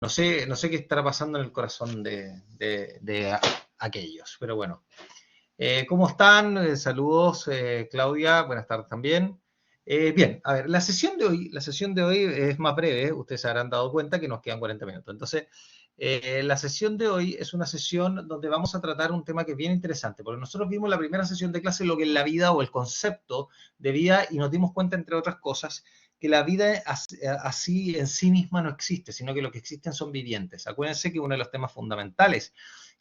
No sé qué estará pasando en el corazón de aquellos, pero bueno. ¿Cómo están? Saludos, Claudia, buenas tardes también. Bien, a ver, la sesión de hoy es más breve, ustedes se habrán dado cuenta que nos quedan 40 minutos. Entonces, la sesión de hoy es una sesión donde vamos a tratar un tema que es bien interesante, porque nosotros vimos en la primera sesión de clase lo que es la vida o el concepto de vida y nos dimos cuenta, entre otras cosas, que la vida así en sí misma no existe, sino que lo que existen son vivientes. Acuérdense que uno de los temas fundamentales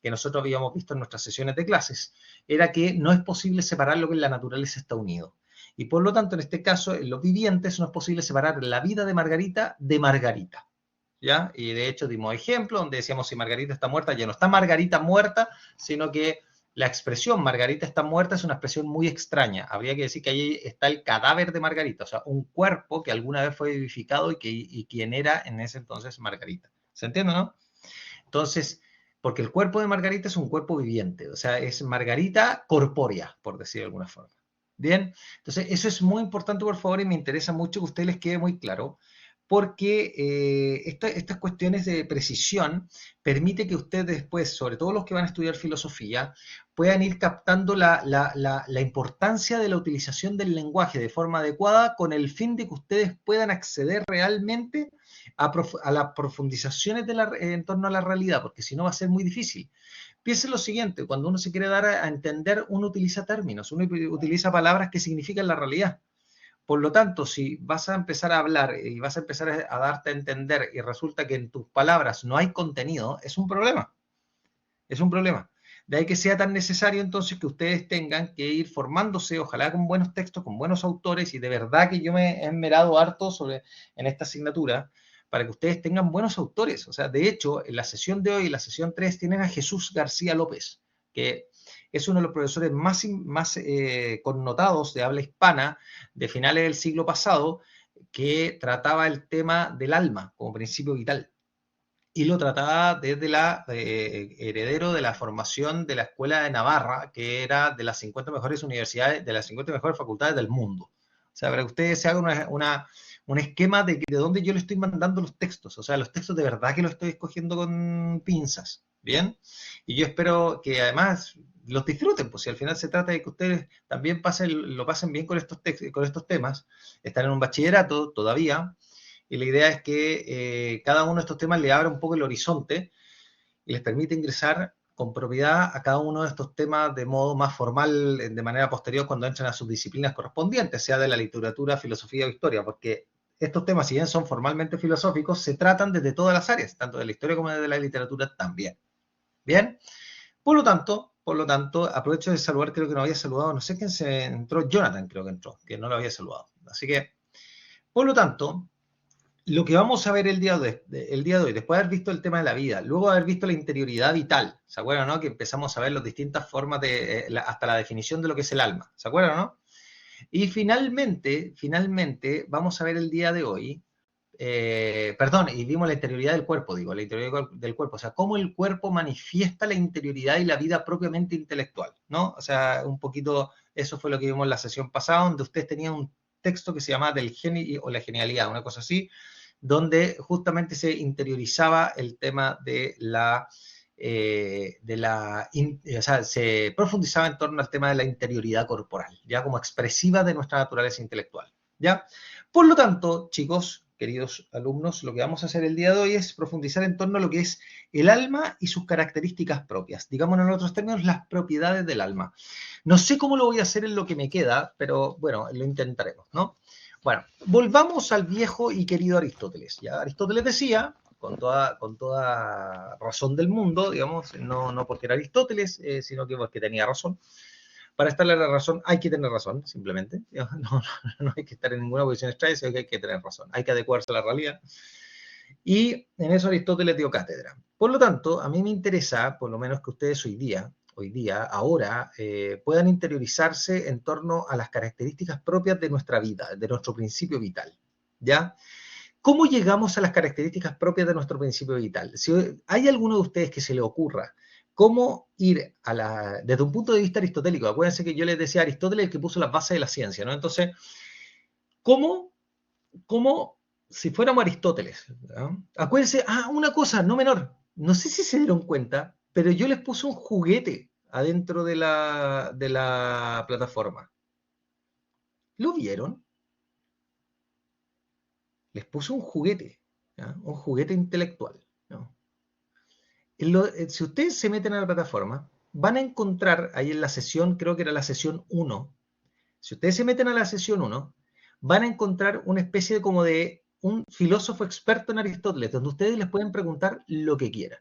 que nosotros habíamos visto en nuestras sesiones de clases era que no es posible separar lo que en la naturaleza está unido. Y por lo tanto, en este caso, en los vivientes no es posible separar la vida de Margarita de Margarita. ¿Ya? Y de hecho dimos ejemplos donde decíamos si Margarita está muerta, ya no está Margarita muerta, sino que la expresión Margarita está muerta es una expresión muy extraña. Habría que decir que ahí está el cadáver de Margarita, o sea, un cuerpo que alguna vez fue vivificado y quien era en ese entonces Margarita. ¿Se entiende, no? Entonces, porque el cuerpo de Margarita es un cuerpo viviente, o sea, es Margarita corpórea, por decir de alguna forma. Bien, entonces eso es muy importante, por favor, y me interesa mucho que a ustedes les quede muy claro, porque estas cuestiones de precisión permite que ustedes después, sobre todo los que van a estudiar filosofía, puedan ir captando la importancia de la utilización del lenguaje de forma adecuada con el fin de que ustedes puedan acceder realmente a las profundizaciones en torno a la realidad, porque si no va a ser muy difícil. Piensen lo siguiente, cuando uno se quiere dar a entender, uno utiliza términos, uno utiliza palabras que significan la realidad. Por lo tanto, si vas a empezar a hablar y vas a empezar a darte a entender y resulta que en tus palabras no hay contenido, es un problema. Es un problema. De ahí que sea tan necesario entonces que ustedes tengan que ir formándose, ojalá con buenos textos, con buenos autores, y de verdad que yo me he enmerado harto en esta asignatura, para que ustedes tengan buenos autores. O sea, de hecho, en la sesión de hoy, la sesión 3, tienen a Jesús García López, que es uno de los profesores más connotados de habla hispana de finales del siglo pasado, que trataba el tema del alma como principio vital y lo trataba desde la heredero de la formación de la Escuela de Navarra, que era de las 50 mejores universidades, de las 50 mejores facultades del mundo. O sea, para que ustedes se hagan un esquema de dónde yo le estoy mandando los textos. O sea, los textos de verdad que los estoy escogiendo con pinzas. ¿Bien? Y yo espero que además los disfruten, pues si al final se trata de que ustedes también lo pasen bien con estos temas. Están en un bachillerato todavía, y la idea es que cada uno de estos temas le abra un poco el horizonte y les permite ingresar con propiedad a cada uno de estos temas de modo más formal, de manera posterior, cuando entren a sus disciplinas correspondientes, sea de la literatura, filosofía o historia, porque estos temas, si bien son formalmente filosóficos, se tratan desde todas las áreas, tanto de la historia como de la literatura también. ¿Bien? Por lo tanto, aprovecho de saludar, creo que no había saludado, no sé quién se entró, Jonathan creo que entró, que no lo había saludado. Así que, por lo tanto, lo que vamos a ver el día de hoy, después de haber visto el tema de la vida, luego de haber visto la interioridad vital, ¿se acuerdan, no? Que empezamos a ver las distintas formas hasta la definición de lo que es el alma, ¿se acuerdan, no? Y finalmente, vamos a ver el día de hoy, perdón, y vimos la interioridad del cuerpo, digo, la interioridad del cuerpo, o sea, cómo el cuerpo manifiesta la interioridad y la vida propiamente intelectual, ¿no? O sea, un poquito, eso fue lo que vimos en la sesión pasada, donde ustedes tenían un texto que se llamaba del genio o la genialidad, una cosa así, donde justamente se interiorizaba el tema o sea, se profundizaba en torno al tema de la interioridad corporal, ya como expresiva de nuestra naturaleza intelectual, ¿ya? Por lo tanto, chicos, queridos alumnos, lo que vamos a hacer el día de hoy es profundizar en torno a lo que es el alma y sus características propias, digamos en otros términos, las propiedades del alma. No sé cómo lo voy a hacer en lo que me queda, pero bueno, lo intentaremos, ¿no? Bueno, volvamos al viejo y querido Aristóteles. Ya Aristóteles decía, con toda razón del mundo, digamos, no porque era Aristóteles, sino que porque tenía razón. Para estar en la razón hay que tener razón, simplemente. No hay que estar en ninguna posición extraña, sino que hay que tener razón. Hay que adecuarse a la realidad. Y en eso Aristóteles dio cátedra. Por lo tanto, a mí me interesa, por lo menos que ustedes ahora, puedan interiorizarse en torno a las características propias de nuestra vida, de nuestro principio vital. ¿Ya? ¿Cómo llegamos a las características propias de nuestro principio vital? Si hay alguno de ustedes que se le ocurra cómo ir desde un punto de vista aristotélico, acuérdense que yo les decía Aristóteles el que puso las bases de la ciencia, ¿no? Entonces, ¿cómo si fuéramos Aristóteles, ¿ya? Acuérdense, una cosa no menor, no sé si se dieron cuenta, pero yo les puse un juguete adentro de la plataforma. ¿Lo vieron? Les puse un juguete, ¿ya? Un juguete intelectual, ¿no? Si ustedes se meten a la plataforma, van a encontrar ahí en la sesión, creo que era la sesión 1, si ustedes se meten a la sesión 1, van a encontrar una especie de como de un filósofo experto en Aristóteles, donde ustedes les pueden preguntar lo que quieran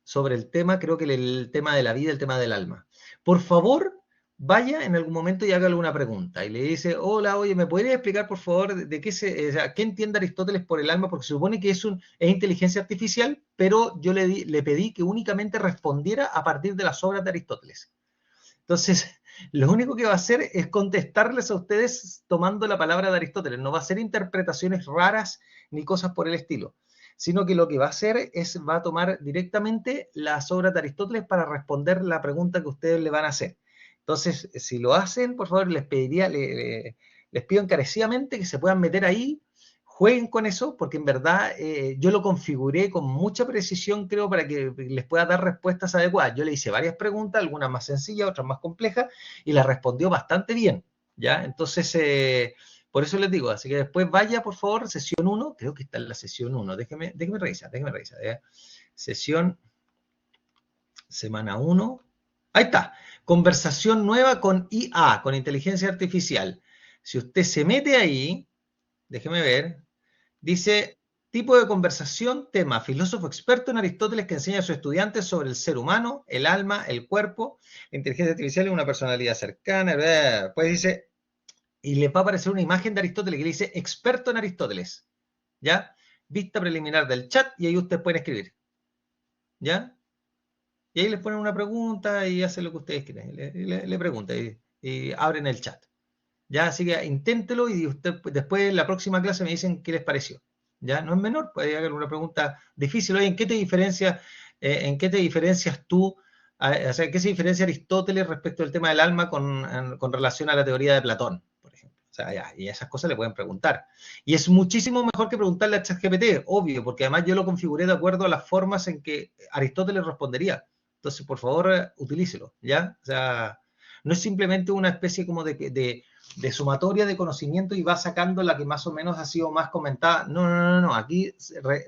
sobre el tema, creo que el tema de la vida, el tema del alma. Por favor, vaya en algún momento y haga alguna pregunta. Y le dice, hola, oye, ¿me podrías explicar, por favor, de qué o sea, qué entiende Aristóteles por el alma? Porque se supone que es inteligencia artificial, pero yo le pedí que únicamente respondiera a partir de las obras de Aristóteles. Entonces, lo único que va a hacer es contestarles a ustedes tomando la palabra de Aristóteles. No va a hacer interpretaciones raras ni cosas por el estilo, sino que lo que va a hacer es, va a tomar directamente las obras de Aristóteles para responder la pregunta que ustedes le van a hacer. Entonces, si lo hacen, por favor, les pediría, les pido encarecidamente que se puedan meter ahí, jueguen con eso, porque en verdad yo lo configuré con mucha precisión, creo, para que les pueda dar respuestas adecuadas. Yo le hice varias preguntas, algunas más sencillas, otras más complejas, y las respondió bastante bien, ¿ya? Entonces, por eso les digo, así que después vaya, por favor, sesión 1, creo que está en la sesión 1, déjeme revisar, ¿eh? Sesión, semana 1, ahí está, conversación nueva con IA, con inteligencia artificial. Si usted se mete ahí, déjeme ver, dice, tipo de conversación, tema, filósofo experto en Aristóteles que enseña a sus estudiantes sobre el ser humano, el alma, el cuerpo, la inteligencia artificial y una personalidad cercana. Pues dice, y le va a aparecer una imagen de Aristóteles que le dice, experto en Aristóteles, ¿ya? Vista preliminar del chat y ahí ustedes pueden escribir, ¿ya? Y ahí les ponen una pregunta y hacen lo que ustedes quieren. Le preguntan y abren el chat. ¿Ya? Así que inténtelo y usted después en la próxima clase me dicen qué les pareció. ¿Ya? No es menor, puede haber una pregunta difícil. Oye, ¿en qué te diferencias tú? O sea, ¿qué se diferencia Aristóteles respecto al tema del alma con relación a la teoría de Platón, por ejemplo? O sea, ya, y esas cosas le pueden preguntar. Y es muchísimo mejor que preguntarle a ChatGPT, obvio, porque además yo lo configuré de acuerdo a las formas en que Aristóteles respondería. Entonces, por favor, utilícelo, ¿ya? O sea, no es simplemente una especie como de sumatoria de conocimiento y va sacando la que más o menos ha sido más comentada. No. Aquí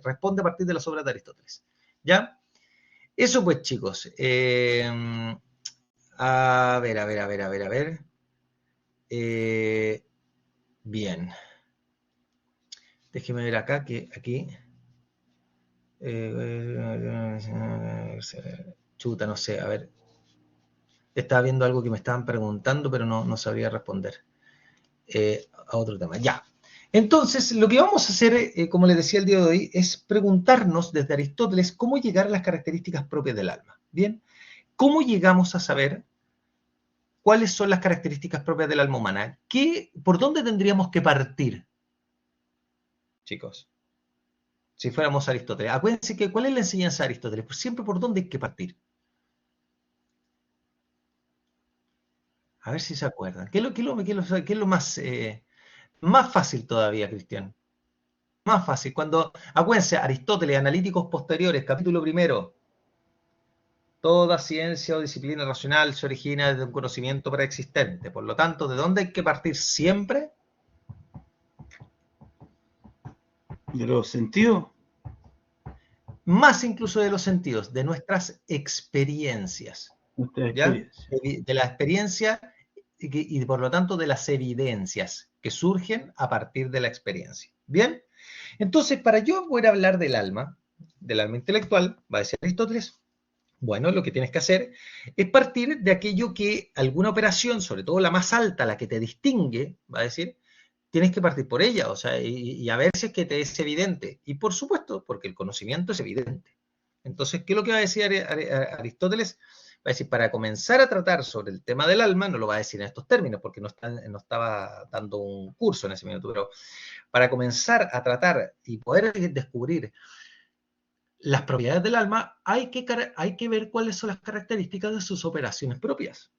responde a partir de las obras de Aristóteles. ¿Ya? Eso pues, chicos. A ver. Bien. Déjeme ver acá, que aquí... chuta, no sé, a ver. Estaba viendo algo que me estaban preguntando, pero no sabría responder. A otro tema. Ya. Entonces, lo que vamos a hacer, como les decía el día de hoy, es preguntarnos desde Aristóteles cómo llegar a las características propias del alma. Bien, ¿cómo llegamos a saber cuáles son las características propias del alma humana? ¿Por dónde tendríamos que partir, chicos? Si fuéramos Aristóteles. Acuérdense que, ¿cuál es la enseñanza de Aristóteles? Pues siempre por dónde hay que partir. A ver si se acuerdan. ¿Qué es lo más fácil todavía, Cristian? Más fácil. Acuérdense, Aristóteles, Analíticos Posteriores, capítulo primero. Toda ciencia o disciplina racional se origina desde un conocimiento preexistente. Por lo tanto, ¿de dónde hay que partir siempre? ¿De los sentidos? Más incluso de los sentidos, de nuestras experiencias. Nuestra ¿Ya? experiencia. De la experiencia y por lo tanto de las evidencias que surgen a partir de la experiencia. ¿Bien? Entonces, para yo poder hablar del alma intelectual, va a decir Aristóteles, bueno, lo que tienes que hacer es partir de aquello que alguna operación, sobre todo la más alta, la que te distingue, va a decir, tienes que partir por ella, o sea, y a ver si es que te es evidente. Y por supuesto, porque el conocimiento es evidente. Entonces, ¿qué es lo que va a decir Aristóteles? Va a decir, para comenzar a tratar sobre el tema del alma, no lo va a decir en estos términos, porque no estaba dando un curso en ese minuto, pero para comenzar a tratar y poder descubrir las propiedades del alma, hay que ver cuáles son las características de sus operaciones propias.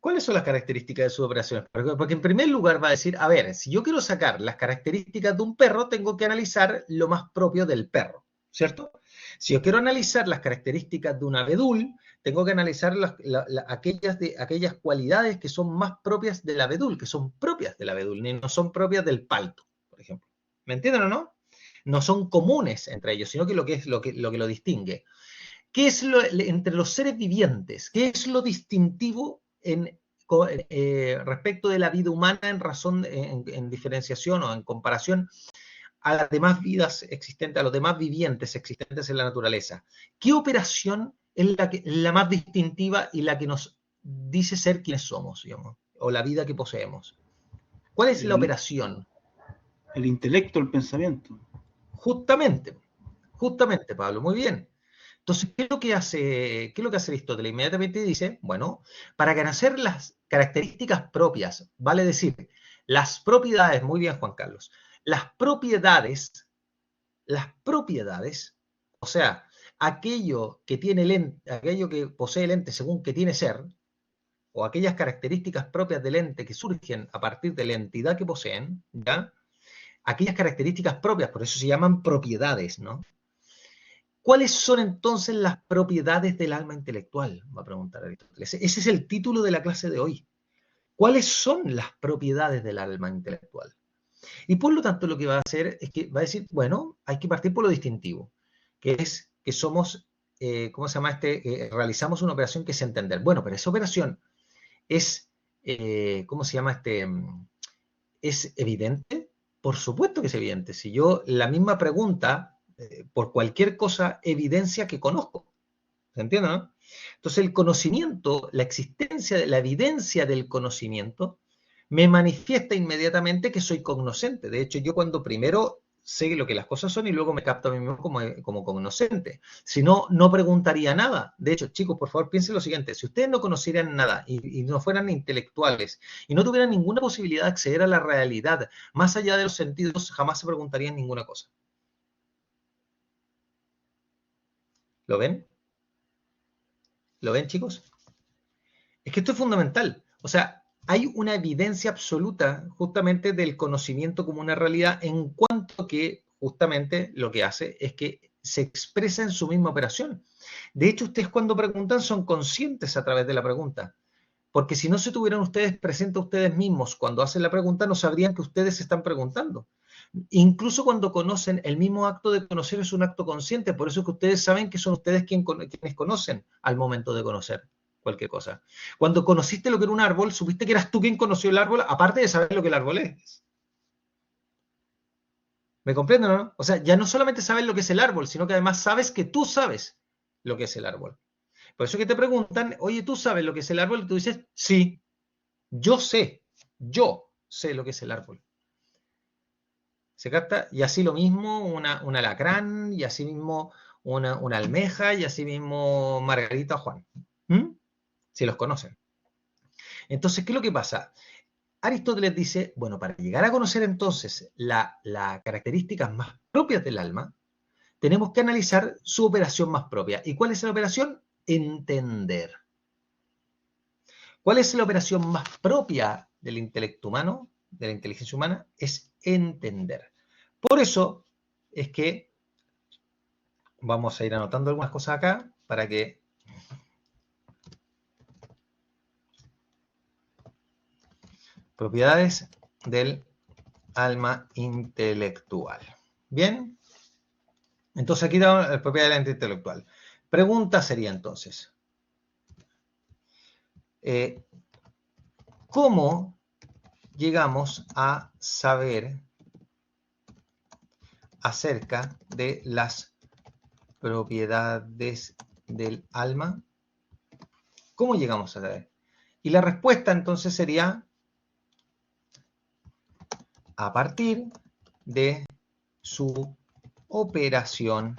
¿Cuáles son las características de sus operaciones? Porque en primer lugar va a decir, a ver, si yo quiero sacar las características de un perro, tengo que analizar lo más propio del perro, ¿cierto? Si yo quiero analizar las características de un abedul, tengo que analizar aquellas cualidades que son más propias del abedul, que son propias del abedul, ni no son propias del palto, por ejemplo. ¿Me entienden o no? No son comunes entre ellos, sino que lo que es lo que lo distingue. ¿Qué es entre los seres vivientes? ¿Qué es lo distintivo respecto de la vida humana en diferenciación o en comparación a las demás vidas existentes, a los demás vivientes existentes en la naturaleza? ¿Qué operación es la más distintiva y la que nos dice ser quienes somos, digamos, o la vida que poseemos? ¿Cuál es la operación? El intelecto, el pensamiento. Justamente, Pablo, muy bien. Entonces, ¿qué es lo que hace Aristóteles? Inmediatamente dice, bueno, para conocer las características propias, vale decir, las propiedades, muy bien, Juan Carlos, las propiedades, o sea, aquello que posee el ente según que tiene ser, o aquellas características propias del ente que surgen a partir de la entidad que poseen, ¿ya? Aquellas características propias, por eso se llaman propiedades, ¿no? ¿Cuáles son entonces las propiedades del alma intelectual? Va a preguntar Aristóteles. Ese es el título de la clase de hoy. ¿Cuáles son las propiedades del alma intelectual? Y por lo tanto lo que va a hacer es que va a decir, bueno, hay que partir por lo distintivo, que es que somos, ¿cómo se llama realizamos una operación que es entender. Bueno, pero esa operación es, ¿cómo se llama ¿Es evidente? Por supuesto que es evidente. Si yo la misma pregunta, por cualquier cosa, evidencia que conozco. ¿Se entiende, no? Entonces el conocimiento, la evidencia del conocimiento, me manifiesta inmediatamente que soy cognoscente. De hecho, yo cuando primero sé lo que las cosas son y luego me capto a mí mismo como cognoscente. Si no, no preguntaría nada. De hecho, chicos, por favor, piensen lo siguiente. Si ustedes no conocieran nada y no fueran intelectuales y no tuvieran ninguna posibilidad de acceder a la realidad más allá de los sentidos, jamás se preguntarían ninguna cosa. ¿Lo ven? ¿Lo ven, chicos? Es que esto es fundamental. O sea, hay una evidencia absoluta justamente del conocimiento como una realidad en cuanto que justamente lo que hace es que se expresa en su misma operación. De hecho, ustedes cuando preguntan son conscientes a través de la pregunta. Porque si no se tuvieran ustedes presentes a ustedes mismos cuando hacen la pregunta, no sabrían que ustedes se están preguntando. Incluso cuando conocen, el mismo acto de conocer es un acto consciente. Por eso es que ustedes saben que son ustedes quienes conocen al momento de conocer cualquier cosa. Cuando conociste lo que era un árbol, supiste que eras tú quien conoció el árbol, aparte de saber lo que el árbol es. ¿Me comprenden o no? O sea, ya no solamente sabes lo que es el árbol, sino que además sabes que tú sabes lo que es el árbol. Por eso que te preguntan, oye, ¿tú sabes lo que es el árbol? Y tú dices, sí, yo sé lo que es el árbol. ¿Se capta? Y así lo mismo un alacrán, y así mismo una almeja, y así mismo Margarita o Juan. Si los conocen. Entonces, ¿qué es lo que pasa? Aristóteles dice, bueno, para llegar a conocer entonces las características más propias del alma, tenemos que analizar su operación más propia. ¿Y cuál es la operación? Entender. ¿Cuál es la operación más propia del intelecto humano, de la inteligencia humana? Es entender. Por eso es que vamos a ir anotando algunas cosas acá para que propiedades del alma intelectual. Bien, entonces aquí tenemos la propiedad del alma intelectual. Pregunta sería entonces, ¿cómo llegamos a saber acerca de las propiedades del alma? ¿Cómo llegamos a saber? Y la respuesta entonces sería a partir de su operación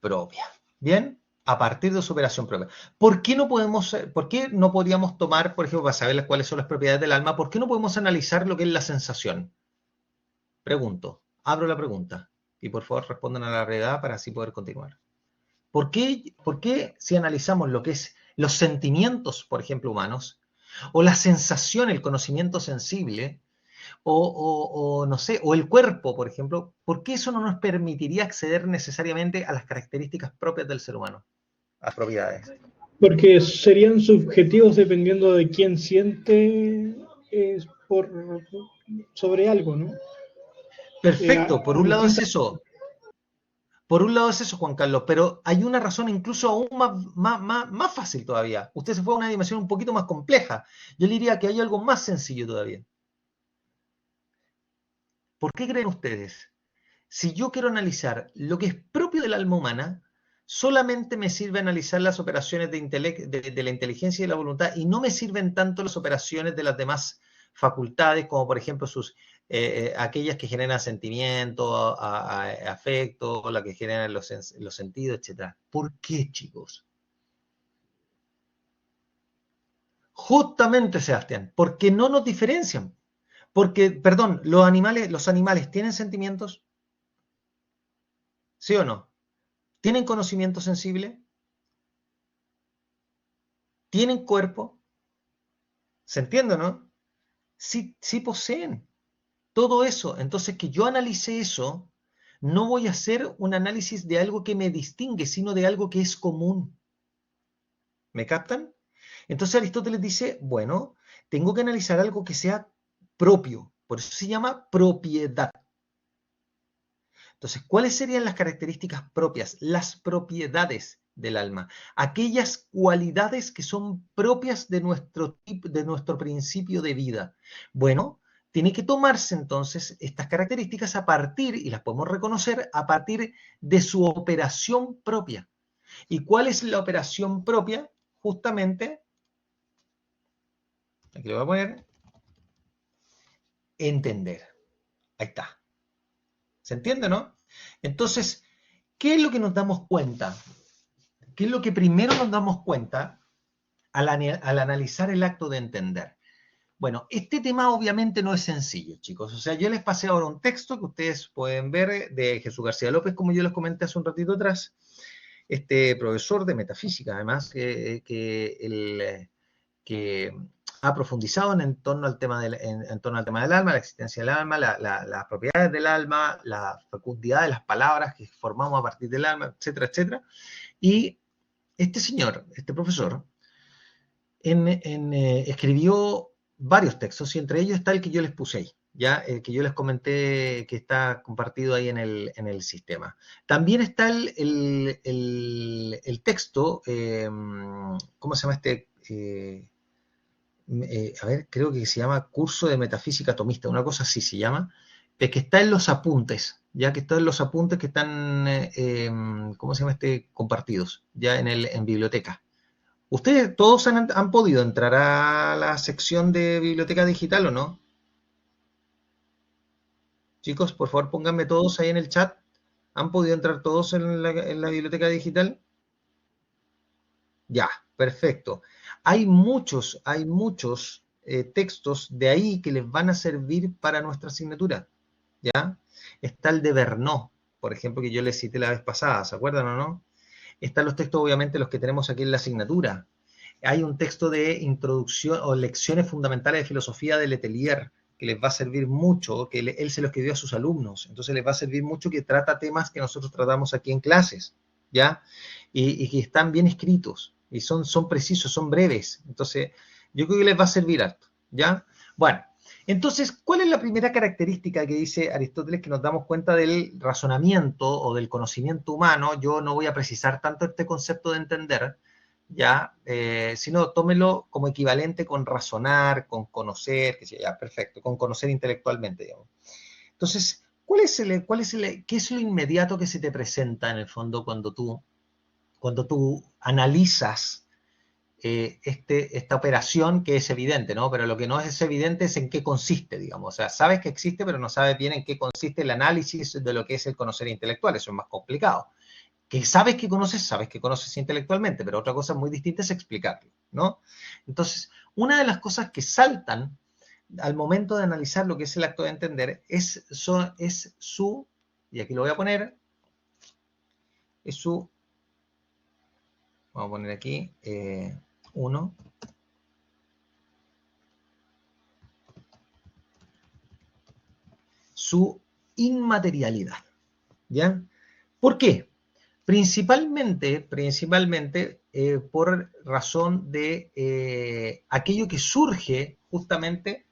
propia. ¿Bien? A partir de su operación propia. ¿Por qué no podríamos tomar, por ejemplo, para saber cuáles son las propiedades del alma, por qué no podemos analizar lo que es la sensación? Pregunto, abro la pregunta y por favor respondan a la brevedad para así poder continuar. ¿Por qué si analizamos lo que es los sentimientos, por ejemplo, humanos, o la sensación, el conocimiento sensible, o no sé, o el cuerpo, por ejemplo, ¿por qué eso no nos permitiría acceder necesariamente a las características propias del ser humano, a propiedades? Porque serían subjetivos dependiendo de quién siente por, sobre algo, ¿no? Perfecto, por A un lado es distintas... eso. Por un lado es eso, Juan Carlos, pero hay una razón incluso aún más fácil todavía. Usted se fue a una dimensión un poquito más compleja. Yo le diría que hay algo más sencillo todavía. ¿Por qué creen ustedes? Si yo quiero analizar lo que es propio del alma humana, solamente me sirve analizar las operaciones de la inteligencia y de la voluntad y no me sirven tanto las operaciones de las demás facultades, como por ejemplo aquellas que generan sentimiento, afecto, las que generan los sentidos, etc. ¿Por qué, chicos? Justamente, Sebastián, porque no nos diferencian. Porque, perdón, los animales tienen sentimientos, ¿sí o no? ¿Tienen conocimiento sensible? ¿Tienen cuerpo? ¿Se entiende, no? Sí, sí poseen todo eso. Entonces, que yo analice eso, no voy a hacer un análisis de algo que me distingue, sino de algo que es común. ¿Me captan? Entonces Aristóteles dice, bueno, tengo que analizar algo que sea propio. Por eso se llama propiedad. Entonces, ¿cuáles serían las características propias? Las propiedades del alma. Aquellas cualidades que son propias de nuestro principio de vida. Bueno, tiene que tomarse entonces estas características a partir, y las podemos reconocer, a partir de su operación propia. ¿Y cuál es la operación propia? Justamente, aquí lo voy a poner, entender. Ahí está. ¿Se entiende, no? Entonces, ¿qué es lo que nos damos cuenta? ¿Qué es lo que primero nos damos cuenta al analizar el acto de entender? Bueno, este tema obviamente no es sencillo, chicos. O sea, yo les pasé ahora un texto que ustedes pueden ver de Jesús García López, como yo les comenté hace un ratito atrás, este profesor de metafísica, además, que ha profundizado en torno al tema en torno al tema del alma, la existencia del alma, las propiedades del alma, la fecundidad de las palabras que formamos a partir del alma, etcétera, etcétera. Y este señor, este profesor, escribió varios textos y entre ellos está el que yo les puse ahí, ya el que yo les comenté que está compartido ahí en el sistema. También está el texto, ¿cómo se llama este? A ver, creo que se llama Curso de Metafísica Atomista, una cosa así se llama, que está en los apuntes, ya que está en los apuntes que están, ¿cómo se llama este? Compartidos, ya en biblioteca. ¿Ustedes todos han podido entrar a la sección de biblioteca digital o no? Chicos, por favor pónganme todos ahí en el chat. ¿Han podido entrar todos en la biblioteca digital? Ya, perfecto. Hay muchos textos de ahí que les van a servir para nuestra asignatura. ¿Ya? Está el de Verneau, por ejemplo, que yo les cité la vez pasada, ¿se acuerdan o no? Están los textos, obviamente, los que tenemos aquí en la asignatura. Hay un texto de introducción o lecciones fundamentales de filosofía de Letelier que les va a servir mucho, que él se lo escribió a sus alumnos, entonces les va a servir mucho, que trata temas que nosotros tratamos aquí en clases, ¿ya? Y que están bien escritos, y son precisos, son breves, entonces yo creo que les va a servir harto, ¿ya? Bueno, entonces, ¿cuál es la primera característica que dice Aristóteles que nos damos cuenta del razonamiento o del conocimiento humano? Yo no voy a precisar tanto este concepto de entender, ya, sino tómelo como equivalente con razonar, con conocer, que sea, ya, perfecto, con conocer intelectualmente, digamos. Entonces, ¿qué es lo inmediato que se te presenta en el fondo cuando tú analizas esta operación que es evidente, ¿no? Pero lo que no es evidente es en qué consiste, digamos. O sea, sabes que existe, pero no sabes bien en qué consiste el análisis de lo que es el conocer intelectual. Eso es más complicado. Que sabes que conoces intelectualmente, pero otra cosa muy distinta es explicarlo, ¿no? Entonces, una de las cosas que saltan al momento de analizar lo que es el acto de entender es su, y aquí lo voy a poner, es su, vamos a poner aquí, 1. Su inmaterialidad. ¿Ya? ¿Por qué? Principalmente por razón de aquello que surge justamente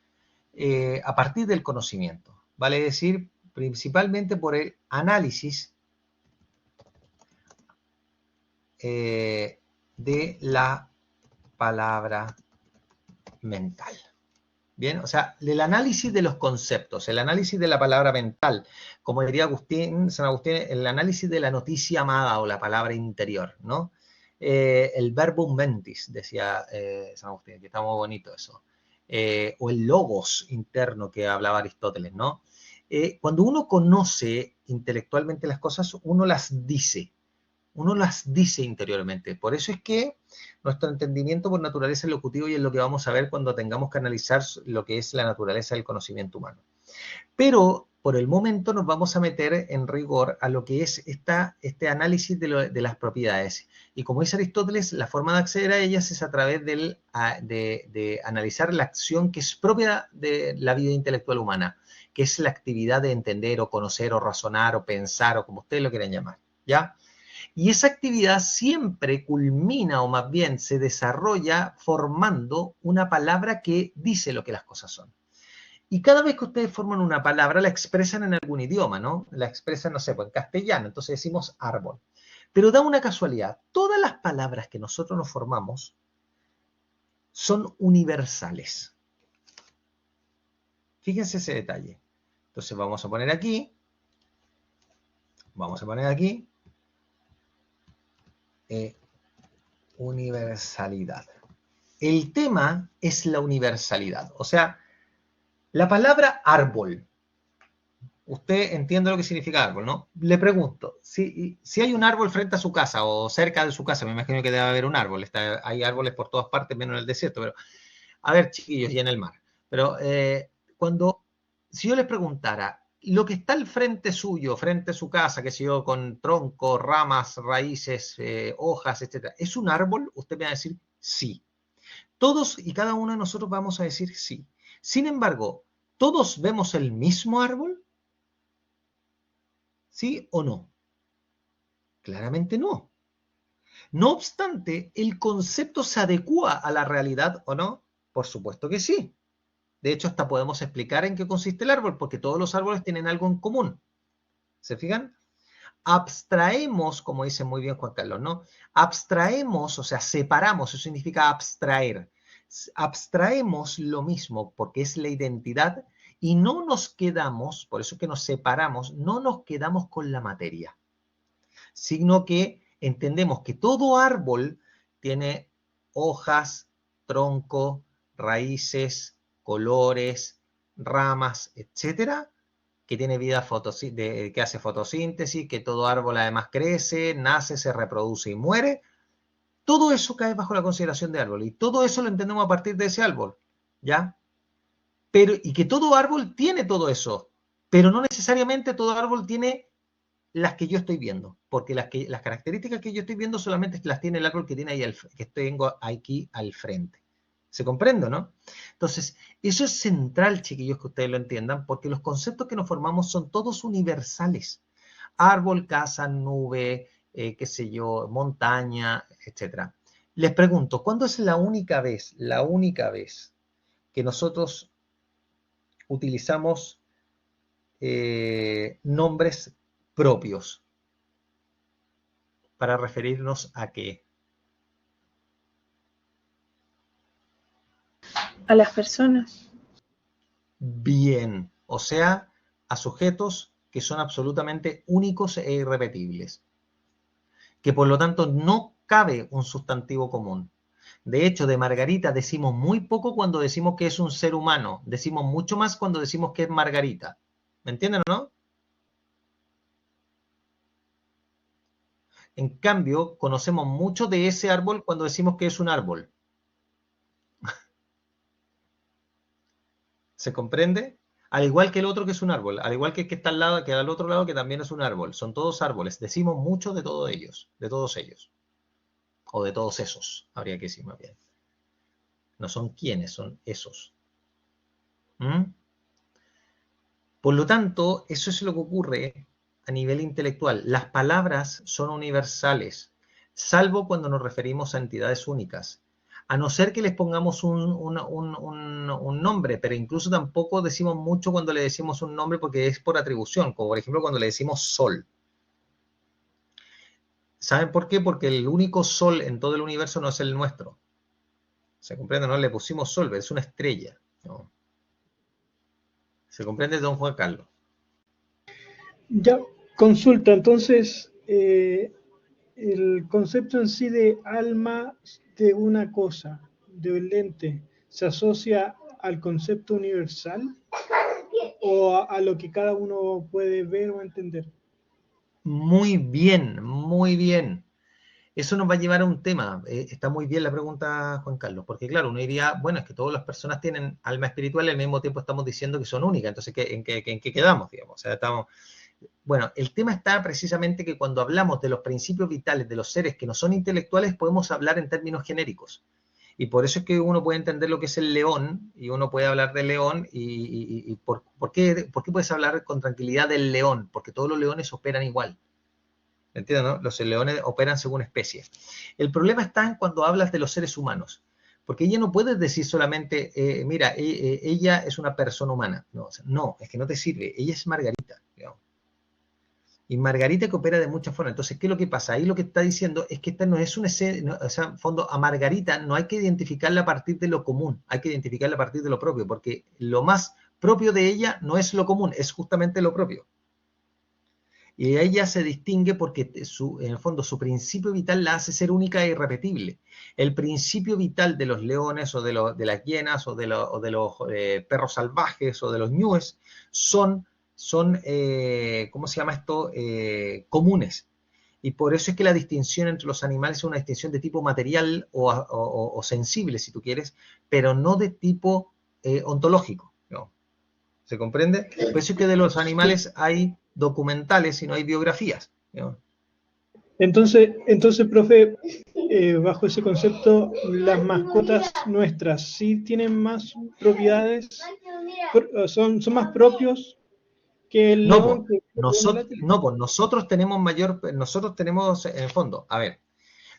a partir del conocimiento. Vale decir, principalmente por el análisis de la palabra mental. Bien, o sea, el análisis de los conceptos, el análisis de la palabra mental, como diría San Agustín, el análisis de la noticia amada o la palabra interior, ¿no? El verbum mentis, decía San Agustín, que está muy bonito eso. O el logos interno que hablaba Aristóteles, ¿no? Cuando uno conoce intelectualmente las cosas, uno las dice interiormente. Por eso es que nuestro entendimiento por naturaleza es locutivo y es lo que vamos a ver cuando tengamos que analizar lo que es la naturaleza del conocimiento humano. Pero por el momento nos vamos a meter en rigor a lo que es este análisis de las propiedades. Y como dice Aristóteles, la forma de acceder a ellas es a través de analizar la acción que es propia de la vida intelectual humana, que es la actividad de entender o conocer o razonar o pensar o como ustedes lo quieran llamar, ¿ya? Y esa actividad siempre culmina o más bien se desarrolla formando una palabra que dice lo que las cosas son. Y cada vez que ustedes forman una palabra la expresan en algún idioma, ¿no? La expresan, no sé, pues en castellano, entonces decimos árbol. Pero da una casualidad, todas las palabras que nosotros nos formamos son universales. Fíjense ese detalle. Entonces vamos a poner aquí, universalidad. El tema es la universalidad. O sea, la palabra árbol. Usted entiende lo que significa árbol, ¿no? Le pregunto, si hay un árbol frente a su casa o cerca de su casa, me imagino que debe haber un árbol. Hay árboles por todas partes, menos en el desierto, pero a ver, chiquillos, y en el mar. Pero si yo les preguntara, lo que está al frente suyo, frente a su casa, qué sé yo, con troncos, ramas, raíces, hojas, etcétera, ¿es un árbol? Usted me va a decir sí. Todos y cada uno de nosotros vamos a decir sí. Sin embargo, ¿todos vemos el mismo árbol? ¿Sí o no? Claramente no. No obstante, ¿el concepto se adecúa a la realidad o no? Por supuesto que sí. De hecho, hasta podemos explicar en qué consiste el árbol, porque todos los árboles tienen algo en común. ¿Se fijan? Abstraemos, como dice muy bien Juan Carlos, ¿no? Abstraemos, o sea, separamos, eso significa abstraer. Abstraemos lo mismo, porque es la identidad, y no nos quedamos, por eso que nos separamos, no nos quedamos con la materia, sino que entendemos que todo árbol tiene hojas, tronco, raíces, colores, ramas, etcétera, que tiene vida que hace fotosíntesis, que todo árbol además crece, nace, se reproduce y muere. Todo eso cae bajo la consideración de árbol y todo eso lo entendemos a partir de ese árbol, ¿ya? Y que todo árbol tiene todo eso, pero no necesariamente todo árbol tiene las que yo estoy viendo, porque las características que yo estoy viendo solamente las tiene el árbol que tiene ahí que tengo aquí al frente. ¿Se comprende, no? Entonces, eso es central, chiquillos, que ustedes lo entiendan, porque los conceptos que nos formamos son todos universales. Árbol, casa, nube, qué sé yo, montaña, etc. Les pregunto, ¿cuándo es la única vez que nosotros utilizamos nombres propios para referirnos a qué? A las personas. Bien, o sea, a sujetos que son absolutamente únicos e irrepetibles, que por lo tanto no cabe un sustantivo común. De hecho, de Margarita decimos muy poco cuando decimos que es un ser humano, decimos mucho más cuando decimos que es Margarita. ¿Me entienden o no? En cambio, conocemos mucho de ese árbol cuando decimos que es un árbol. ¿Se comprende? Al igual que el otro que es un árbol, al igual que el que está al lado, que al otro lado que también es un árbol. Son todos árboles. Decimos mucho de todos ellos, o de todos esos, habría que decir más bien. No son quiénes, son esos. ¿Mm? Por lo tanto, eso es lo que ocurre a nivel intelectual. Las palabras son universales, salvo cuando nos referimos a entidades únicas. A no ser que les pongamos un nombre, pero incluso tampoco decimos mucho cuando le decimos un nombre porque es por atribución, como por ejemplo cuando le decimos sol. ¿Saben por qué? Porque el único sol en todo el universo no es el nuestro. ¿Se comprende? No le pusimos sol, es una estrella. ¿No? ¿Se comprende, don Juan Carlos? Ya, consulta, entonces, el concepto en sí de alma de una cosa, de un ente, ¿se asocia al concepto universal o a lo que cada uno puede ver o entender? Muy bien, muy bien. Eso nos va a llevar a un tema. Está muy bien la pregunta, Juan Carlos, porque claro, uno diría, bueno, es que todas las personas tienen alma espiritual y al mismo tiempo estamos diciendo que son únicas. Entonces, ¿en qué quedamos, digamos? O sea, estamos... Bueno, el tema está precisamente que cuando hablamos de los principios vitales de los seres que no son intelectuales, podemos hablar en términos genéricos. Y por eso es que uno puede entender lo que es el león, y uno puede hablar del león, y ¿por qué puedes hablar con tranquilidad del león? Porque todos los leones operan igual. ¿Entiendes? ¿No? Los leones operan según especie. El problema está en cuando hablas de los seres humanos. Porque ella no puedes decir solamente, mira, ella es una persona humana. No, o sea, no, es que no te sirve. Ella es Margarita, digamos. Y Margarita que opera de muchas formas. Entonces, ¿qué es lo que pasa? Ahí lo que está diciendo es que esta no es una no, o sea, en fondo, a Margarita no hay que identificarla a partir de lo común, hay que identificarla a partir de lo propio, porque lo más propio de ella no es lo común, es justamente lo propio. Y ella se distingue porque en el fondo su principio vital la hace ser única e irrepetible. El principio vital de los leones o de las hienas o de los perros salvajes o de los ñúes son ¿cómo se llama esto? Comunes. Y por eso es que la distinción entre los animales es una distinción de tipo material o sensible, si tú quieres, pero no de tipo ontológico, ¿no? ¿Se comprende? Por eso es que de los animales hay documentales y no hay biografías, ¿no? Entonces, profe, bajo ese concepto, las mascotas nuestras sí tienen más propiedades, son más propios que el No, pues, león que vemos en la tele. nosotros tenemos en el fondo, a ver,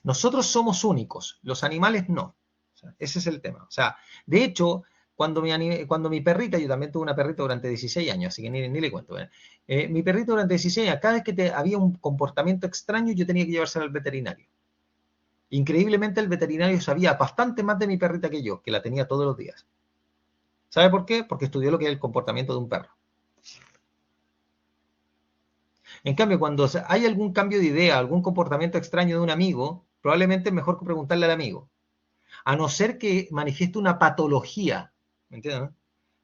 nosotros somos únicos, los animales no. O sea, ese es el tema. O sea, de hecho, cuando mi perrita, yo también tuve una perrita durante 16 años, así que ni le cuento. Mi perrita durante 16 años, cada vez que había un comportamiento extraño, yo tenía que llevársela al veterinario. Increíblemente, el veterinario sabía bastante más de mi perrita que yo, que la tenía todos los días. ¿Sabe por qué? Porque estudió lo que es el comportamiento de un perro. En cambio, cuando hay algún cambio de idea, algún comportamiento extraño de un amigo, probablemente es mejor que preguntarle al amigo. A no ser que manifieste una patología. ¿Me entiendes? ¿No?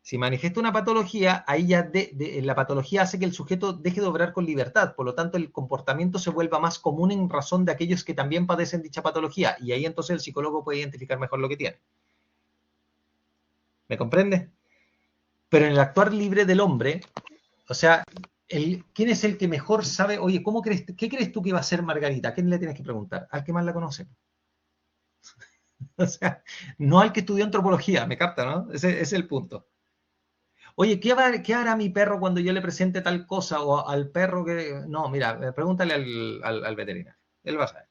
Si manifiesta una patología, ahí ya la patología hace que el sujeto deje de obrar con libertad. Por lo tanto, el comportamiento se vuelva más común en razón de aquellos que también padecen dicha patología. Y ahí entonces el psicólogo puede identificar mejor lo que tiene. ¿Me comprende? Pero en el actuar libre del hombre, o sea, ¿quién es el que mejor sabe? Oye, ¿qué crees tú que va a ser Margarita? ¿A quién le tienes que preguntar? Al que más la conoce. O sea, no al que estudió antropología, me capta, ¿no? Ese es el punto. Oye, ¿qué hará mi perro cuando yo le presente tal cosa? O al perro que... No, mira, pregúntale al veterinario. Él va a saber.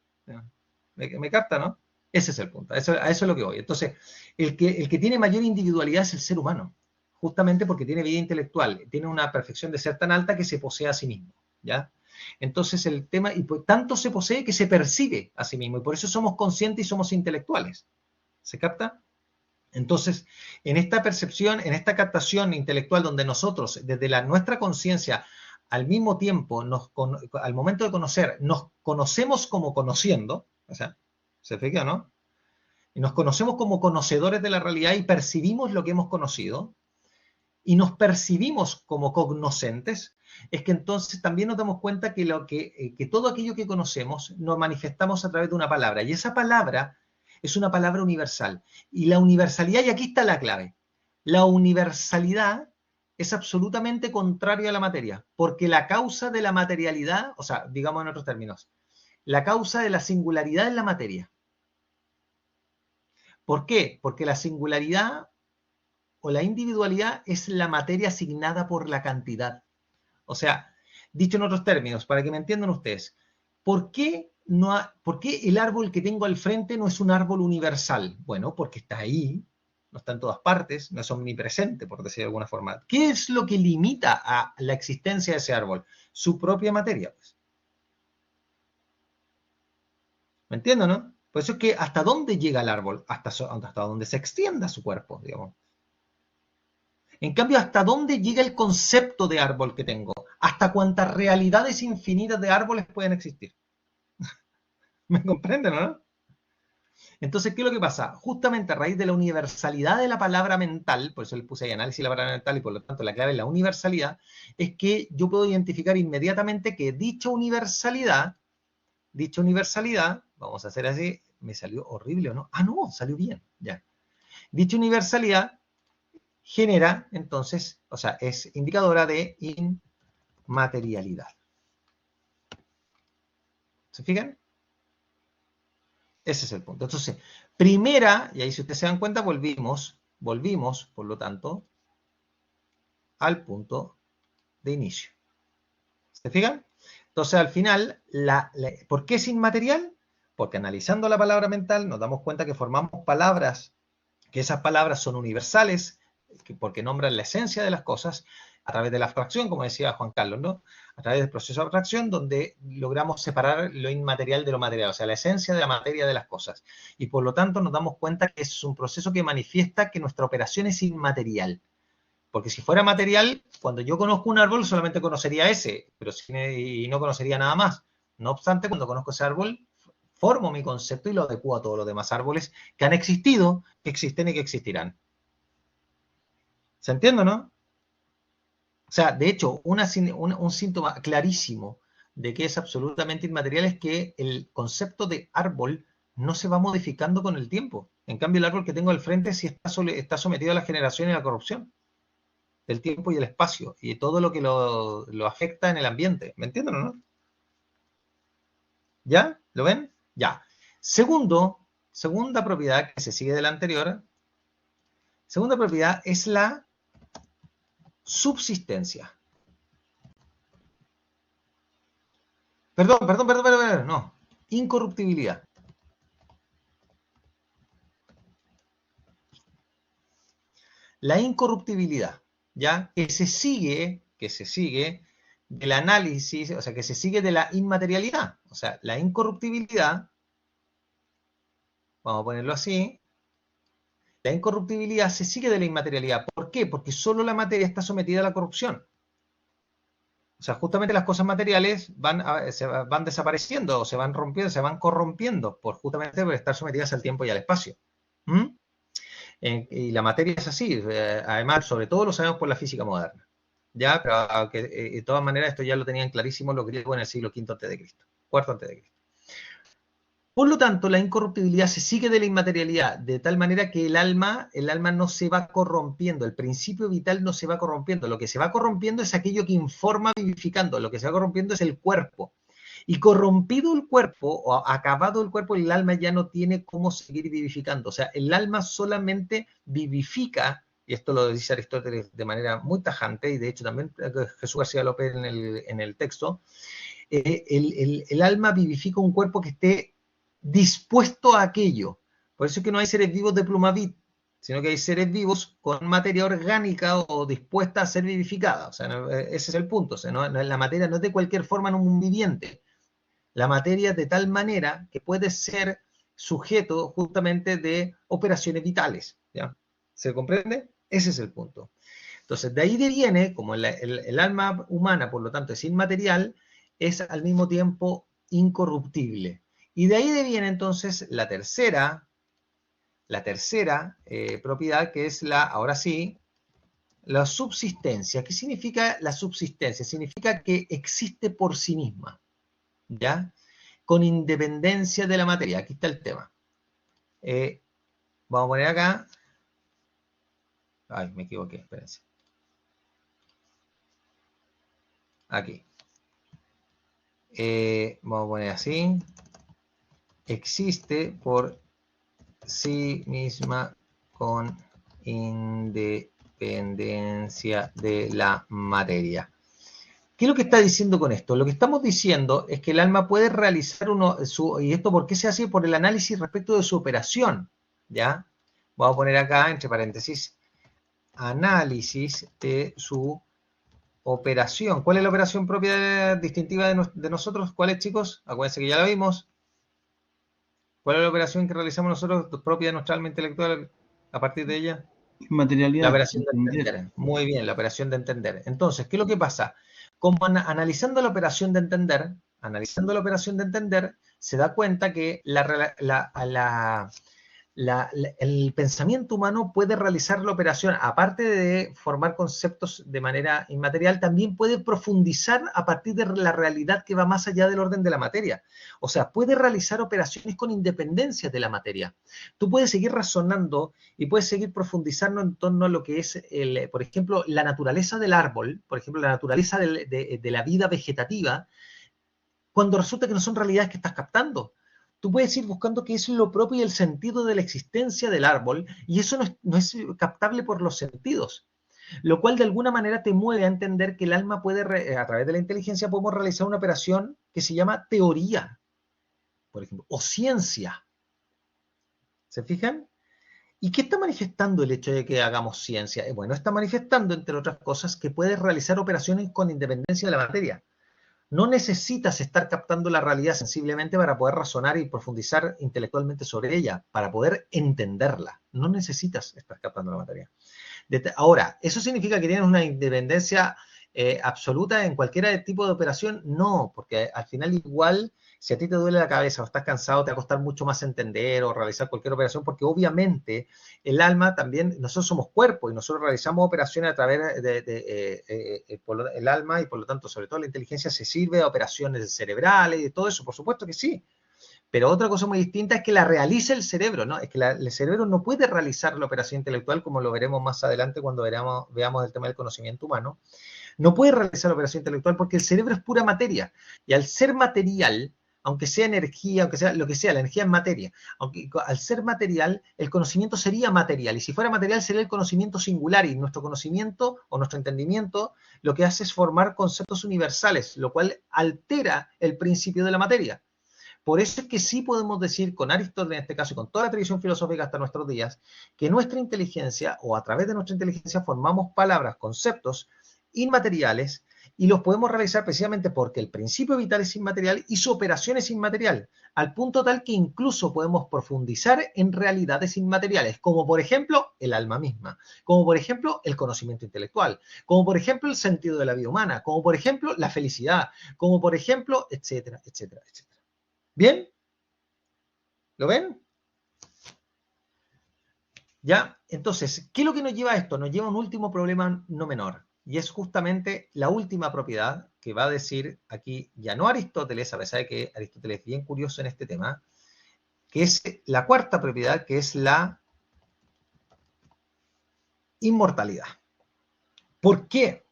¿Me capta, no? Ese es el punto. A eso es lo que voy. Entonces, el que tiene mayor individualidad es el ser humano. Justamente porque tiene vida intelectual. Tiene una perfección de ser tan alta que se posee a sí mismo. ¿Ya? Entonces el tema, y pues, tanto se posee que se percibe a sí mismo. Y por eso somos conscientes y somos intelectuales. ¿Se capta? Entonces, en esta percepción, en esta captación intelectual donde nosotros, desde nuestra conciencia, al mismo tiempo, al momento de conocer, nos conocemos como conociendo, o sea, ¿se fija, no? Y nos conocemos como conocedores de la realidad y percibimos lo que hemos conocido, y nos percibimos como cognoscentes, es que entonces también nos damos cuenta que todo aquello que conocemos nos manifestamos a través de una palabra, y esa palabra es una palabra universal. Y la universalidad, y aquí está la clave, la universalidad es absolutamente contrario a la materia, porque la causa de la materialidad, o sea, digamos en otros términos, la causa de la singularidad es la materia. ¿Por qué? Porque la singularidad o la individualidad es la materia asignada por la cantidad. O sea, dicho en otros términos, para que me entiendan ustedes, ¿por qué el árbol que tengo al frente no es un árbol universal? Bueno, porque está ahí, no está en todas partes, no es omnipresente, por decir de alguna forma. ¿Qué es lo que limita a la existencia de ese árbol? Su propia materia, pues. ¿Me entienden, no? Por eso es que hasta dónde llega el árbol, hasta donde se extienda su cuerpo, digamos. En cambio, ¿hasta dónde llega el concepto de árbol que tengo? ¿Hasta cuántas realidades infinitas de árboles pueden existir? ¿Me comprenden, no? Entonces, ¿qué es lo que pasa? Justamente a raíz de la universalidad de la palabra mental, por eso le puse ahí análisis de la palabra mental y por lo tanto la clave es la universalidad, es que yo puedo identificar inmediatamente que dicha universalidad, vamos a hacer así, me salió horrible o no, ah no, salió bien, ya. Dicha universalidad genera entonces, o sea, es indicadora de inmaterialidad. ¿Se fijan? Ese es el punto. Entonces, primera, y ahí si ustedes se dan cuenta, volvimos, por lo tanto, al punto de inicio. ¿Se fijan? Entonces, al final, ¿por qué es inmaterial? Porque analizando la palabra mental nos damos cuenta que formamos palabras, que esas palabras son universales, porque nombran la esencia de las cosas, a través de la abstracción, como decía Juan Carlos, ¿no? A través del proceso de abstracción, donde logramos separar lo inmaterial de lo material, o sea, la esencia de la materia de las cosas. Y por lo tanto nos damos cuenta que es un proceso que manifiesta que nuestra operación es inmaterial. Porque si fuera material, cuando yo conozco un árbol, solamente conocería ese, y no conocería nada más. No obstante, cuando conozco ese árbol, formo mi concepto y lo adecuo a todos los demás árboles que han existido, que existen y que existirán. ¿Se entiende, no? O sea, de hecho, un síntoma clarísimo de que es absolutamente inmaterial es que el concepto de árbol no se va modificando con el tiempo. En cambio, el árbol que tengo al frente sí está sometido a la generación y a la corrupción del tiempo y el espacio y todo lo que lo afecta en el ambiente. ¿Me entienden o no? ¿Ya? ¿Lo ven? Ya. Segunda propiedad que se sigue de la anterior. Segunda propiedad es la subsistencia. Perdón, no. Incorruptibilidad. La incorruptibilidad, ¿ya? Que se sigue del análisis, o sea, que se sigue de la inmaterialidad. O sea, la incorruptibilidad, vamos a ponerlo así, la incorruptibilidad se sigue de la inmaterialidad. ¿Por qué? Porque solo la materia está sometida a la corrupción. O sea, justamente las cosas materiales se van desapareciendo o se van rompiendo, se van corrompiendo justamente por estar sometidas al tiempo y al espacio. ¿Mm? Y la materia es así, además, sobre todo lo sabemos por la física moderna. Ya, pero aunque, de todas maneras esto ya lo tenían clarísimo los griegos en el siglo V a.C., cuarto a.C. Por lo tanto, la incorruptibilidad se sigue de la inmaterialidad, de tal manera que el alma no se va corrompiendo, el principio vital no se va corrompiendo. Lo que se va corrompiendo es aquello que informa vivificando, lo que se va corrompiendo es el cuerpo. Y corrompido el cuerpo, o acabado el cuerpo, el alma ya no tiene cómo seguir vivificando. O sea, el alma solamente vivifica, y esto lo dice Aristóteles de manera muy tajante, y de hecho también Jesús García López en el texto, el alma vivifica un cuerpo que esté dispuesto a aquello. Por eso es que no hay seres vivos de plumavit, sino que hay seres vivos con materia orgánica o dispuesta a ser vivificada. O sea, ese es el punto. O sea, la materia no es de cualquier forma en un viviente. La materia es de tal manera que puede ser sujeto justamente de operaciones vitales. ¿Ya? ¿Se comprende? Ese es el punto. Entonces, de ahí viene, como el alma humana, por lo tanto, es inmaterial, es al mismo tiempo incorruptible. Y de ahí viene entonces la tercera propiedad, que es ahora sí, la subsistencia. ¿Qué significa la subsistencia? Significa que existe por sí misma, ¿ya? Con independencia de la materia. Aquí está el tema. Vamos a poner acá. Ay, me equivoqué, espérense. Aquí. Vamos a poner así. Existe por sí misma con independencia de la materia. ¿Qué es lo que está diciendo con esto? Lo que estamos diciendo es que el alma puede realizar ¿y esto por qué se hace? Por el análisis respecto de su operación, ¿ya? Vamos a poner acá, entre paréntesis, análisis de su operación. ¿Cuál es la operación propia distintiva de nosotros? ¿Cuál es, chicos? Acuérdense que ya la vimos. ¿Cuál es la operación que realizamos nosotros propia de nuestra alma intelectual a partir de ella? La Inmaterialidad. operación de Entender. entender. Muy bien, la operación de entender. Entonces, ¿qué es lo que pasa? Como analizando la operación de entender, se da cuenta que el pensamiento humano puede realizar la operación, aparte de formar conceptos de manera inmaterial, también puede profundizar a partir de la realidad que va más allá del orden de la materia. O sea, puede realizar operaciones con independencia de la materia. Tú puedes seguir razonando y puedes seguir profundizando en torno a lo que es, por ejemplo, la naturaleza del árbol, por ejemplo, la naturaleza de la vida vegetativa, cuando resulta que no son realidades que estás captando. Tú puedes ir buscando qué es lo propio y el sentido de la existencia del árbol, y eso no es captable por los sentidos. Lo cual de alguna manera te mueve a entender que el alma puede, a través de la inteligencia, podemos realizar una operación que se llama teoría, por ejemplo, o ciencia. ¿Se fijan? ¿Y qué está manifestando el hecho de que hagamos ciencia? Bueno, está manifestando, entre otras cosas, que puedes realizar operaciones con independencia de la materia. No necesitas estar captando la realidad sensiblemente para poder razonar y profundizar intelectualmente sobre ella, para poder entenderla. No necesitas estar captando la materia. Ahora, ¿eso significa que tienes una independencia absoluta en cualquier tipo de operación? No, porque al final igual, si a ti te duele la cabeza o estás cansado, te va a costar mucho más entender o realizar cualquier operación, porque obviamente el alma también, nosotros somos cuerpo y nosotros realizamos operaciones a través el alma, y por lo tanto, sobre todo la inteligencia, se sirve de operaciones cerebrales y de todo eso, por supuesto que sí. Pero otra cosa muy distinta es que la realice el cerebro, ¿no? Es que el cerebro no puede realizar la operación intelectual, como lo veremos más adelante cuando veamos el tema del conocimiento humano. No puede realizar la operación intelectual porque el cerebro es pura materia. Y al ser material, aunque sea energía, aunque sea lo que sea, la energía es materia. Aunque al ser material, el conocimiento sería material. Y si fuera material, sería el conocimiento singular. Y nuestro conocimiento o nuestro entendimiento lo que hace es formar conceptos universales, lo cual altera el principio de la materia. Por eso es que sí podemos decir con Aristóteles, en este caso, y con toda la tradición filosófica hasta nuestros días, que nuestra inteligencia, o a través de nuestra inteligencia, formamos palabras, conceptos inmateriales, y los podemos realizar precisamente porque el principio vital es inmaterial y su operación es inmaterial, al punto tal que incluso podemos profundizar en realidades inmateriales, como por ejemplo el alma misma, como por ejemplo el conocimiento intelectual, como por ejemplo el sentido de la vida humana, como por ejemplo la felicidad, como por ejemplo, etcétera, etcétera, etcétera. ¿Bien? ¿Lo ven? ¿Ya? Entonces, ¿qué es lo que nos lleva a esto? Nos lleva a un último problema no menor, y es justamente la última propiedad que va a decir aquí, ya no Aristóteles, a pesar de que Aristóteles es bien curioso en este tema, que es la cuarta propiedad, que es la inmortalidad. ¿Por qué?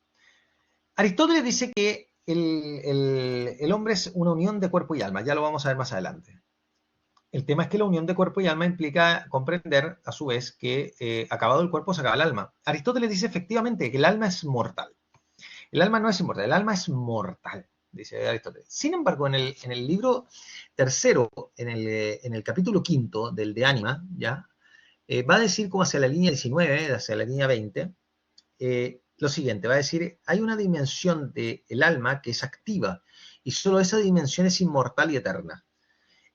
Aristóteles dice que el hombre es una unión de cuerpo y alma, ya lo vamos a ver más adelante. El tema es que la unión de cuerpo y alma implica comprender, a su vez, que acabado el cuerpo se acaba el alma. Aristóteles dice efectivamente que el alma es mortal. El alma no es inmortal, el alma es mortal, dice Aristóteles. Sin embargo, en el libro tercero, en el capítulo quinto del De Ánima, ¿ya? Va a decir como hacia la línea 19, hacia la línea 20, lo siguiente, va a decir, hay una dimensión del alma que es activa, y solo esa dimensión es inmortal y eterna.